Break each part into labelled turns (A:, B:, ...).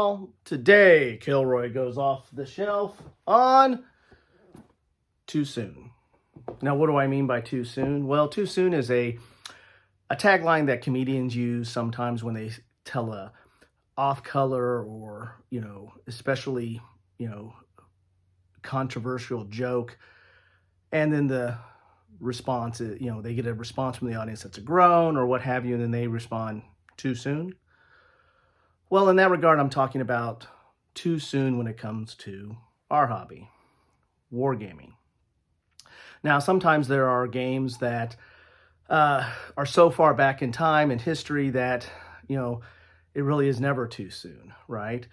A: Well, today Kilroy goes off the shelf on Too Soon. Now, what do I mean by too soon? Well, too soon is a tagline that comedians use sometimes when they tell a off-color or, especially, controversial joke. And then the response is, they get a response from the audience that's a groan or what have you, and then they respond too soon. Well, in that regard, I'm talking about too soon when it comes to our hobby, wargaming. Now, sometimes there are games that are so far back in time and history that, it really is never too soon, right?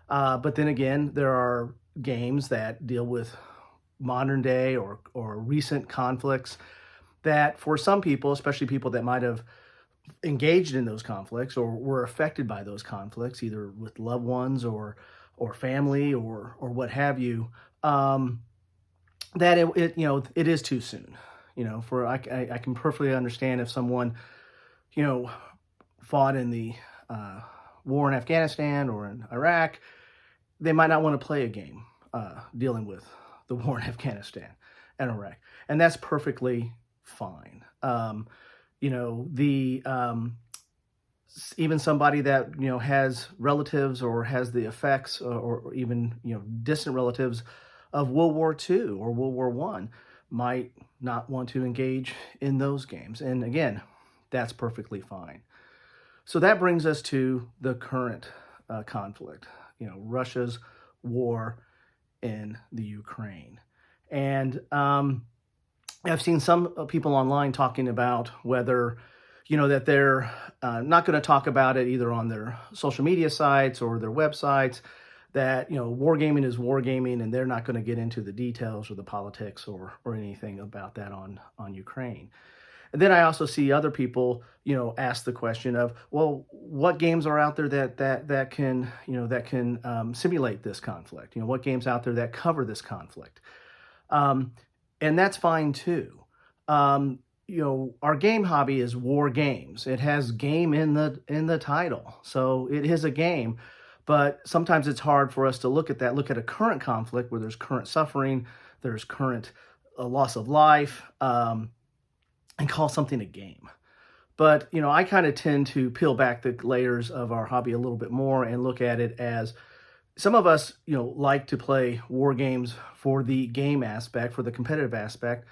A: But then again, there are games that deal with modern day or recent conflicts that for some people, especially people that might have engaged in those conflicts or were affected by those conflicts, either with loved ones or family or what have you, that it is too soon. I can perfectly understand if someone fought in the war in Afghanistan or in Iraq, they might not want to play a game dealing with the war in Afghanistan and Iraq, and that's perfectly fine. Even somebody that has relatives or has the effects or even distant relatives of World War II or World War I might not want to engage in those games, and again, that's perfectly fine. So that brings us to the current conflict, Russia's war in the Ukraine, and I've seen some people online talking about whether, that they're not going to talk about it either on their social media sites or their websites, that, wargaming is wargaming and they're not going to get into the details or the politics or anything about that on Ukraine. And then I also see other people, ask the question of, well, what games are out there that can simulate this conflict? What games out there that cover this conflict? And that's fine too. Our game hobby is war games. It has game in the title, so it is a game. But sometimes it's hard for us to look at a current conflict where there's current suffering, there's current loss of life, and call something a game. But I kind of tend to peel back the layers of our hobby a little bit more and look at it as, some of us, like to play war games for the game aspect, for the competitive aspect.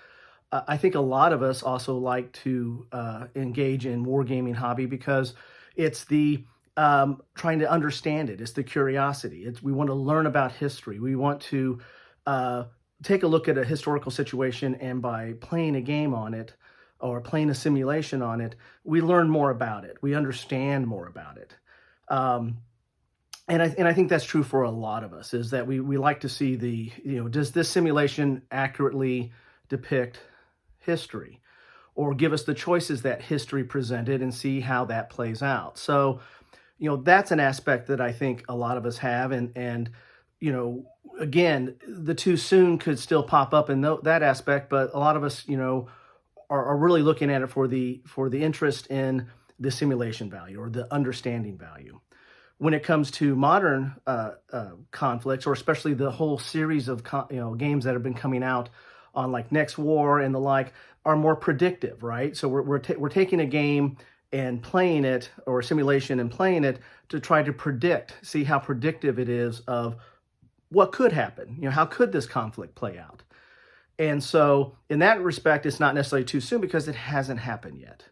A: I think a lot of us also like to engage in wargaming hobby because it's the trying to understand it. It's the curiosity. We want to learn about history. We want to take a look at a historical situation, and by playing a game on it or playing a simulation on it, we learn more about it. We understand more about it. And I think that's true for a lot of us, is that we like to see does this simulation accurately depict history or give us the choices that history presented and see how that plays out. So, that's an aspect that I think a lot of us have. And again, the too soon could still pop up in that aspect, but a lot of us, are really looking at it for the interest in the simulation value or the understanding value. When it comes to modern conflicts, or especially the whole series of games that have been coming out on like Next War and the like, are more predictive, right? So we're taking a game and playing it, or a simulation and playing it, to try to see how predictive it is of what could happen. How could this conflict play out? And so in that respect, it's not necessarily too soon because it hasn't happened yet.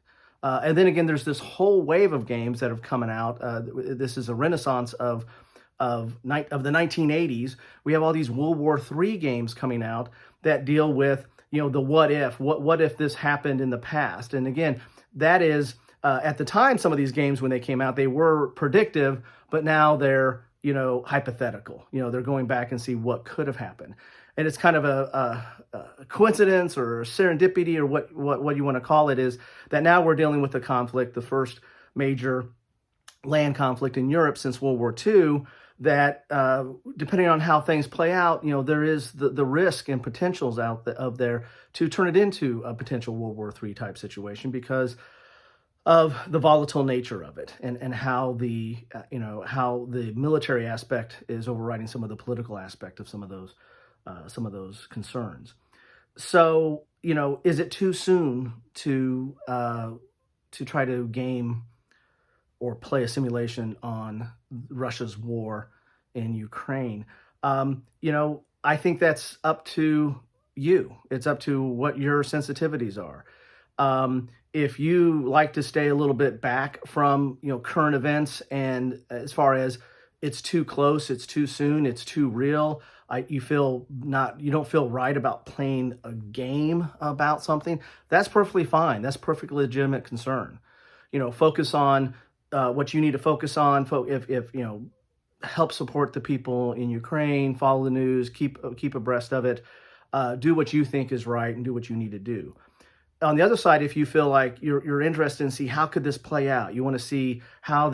A: And then again, there's this whole wave of games that have coming out. This is a renaissance of the 1980s. We have all these World War III games coming out that deal with, the what if this happened in the past. And again, that is, at the time, some of these games, when they came out, they were predictive, but now they're, hypothetical. They're going back and see what could have happened. And it's kind of a coincidence or serendipity, or what you want to call it, is that now we're dealing with the conflict, the first major land conflict in Europe since World War II, that depending on how things play out, there is the risk and potentials out there to turn it into a potential World War III type situation, because of the volatile nature of it, and how the how the military aspect is overriding some of the political aspect of some of those concerns. So, is it too soon to try to game or play a simulation on Russia's war in Ukraine? I think that's up to you. It's up to what your sensitivities are. If you like to stay a little bit back from current events, and as far as it's too close, it's too soon, it's too real, you don't feel right about playing a game about something, that's perfectly fine. That's perfectly legitimate concern. Focus on what you need to focus on. If help support the people in Ukraine, follow the news, keep abreast of it, do what you think is right, and do what you need to do. On the other side, if you feel like you're interested in see how could this play out, you want to see how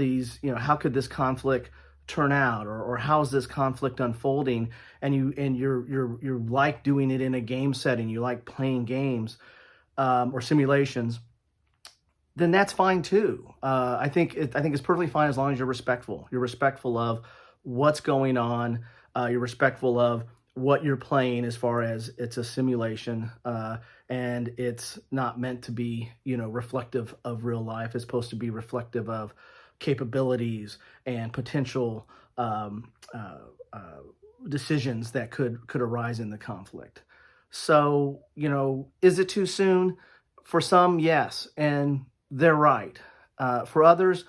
A: how could this conflict turn out, or how is this conflict unfolding, and you're like doing it in a game setting, you like playing games or simulations, then that's fine too. I think it's perfectly fine as long as you're respectful. You're respectful of what's going on. You're respectful of what you're playing as far as it's a simulation, and it's not meant to be reflective of real life. It's supposed to be reflective of capabilities and potential decisions that could arise in the conflict. So is it too soon? For some, yes, and they're right. For others,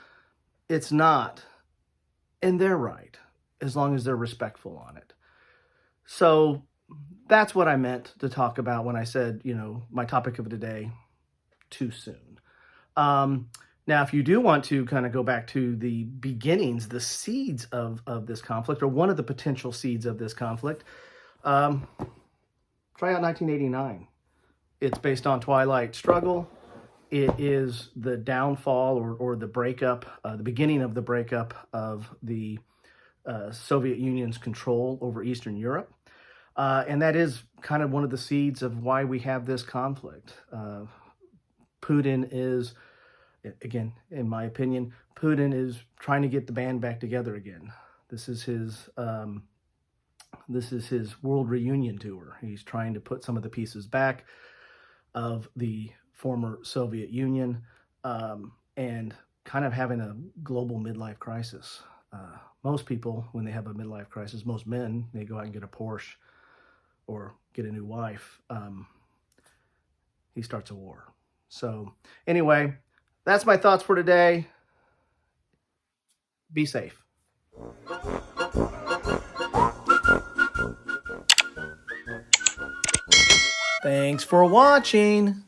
A: it's not, and they're right, as long as they're respectful on it. So that's what I meant to talk about when I said, my topic of today, too soon. Now, if you do want to kind of go back to the beginnings, the seeds of this conflict, or one of the potential seeds of this conflict, try out 1989. It's based on Twilight Struggle. It is the downfall or the breakup, the beginning of the breakup of the Soviet Union's control over Eastern Europe. And that is kind of one of the seeds of why we have this conflict. Putin is, again, in my opinion, Putin is trying to get the band back together again. This is his world reunion tour. He's trying to put some of the pieces back of the former Soviet Union, and kind of having a global midlife crisis. Most people, when they have a midlife crisis, most men, they go out and get a Porsche or get a new wife. He starts a war. So anyway, that's my thoughts for today. Be safe. Thanks for watching.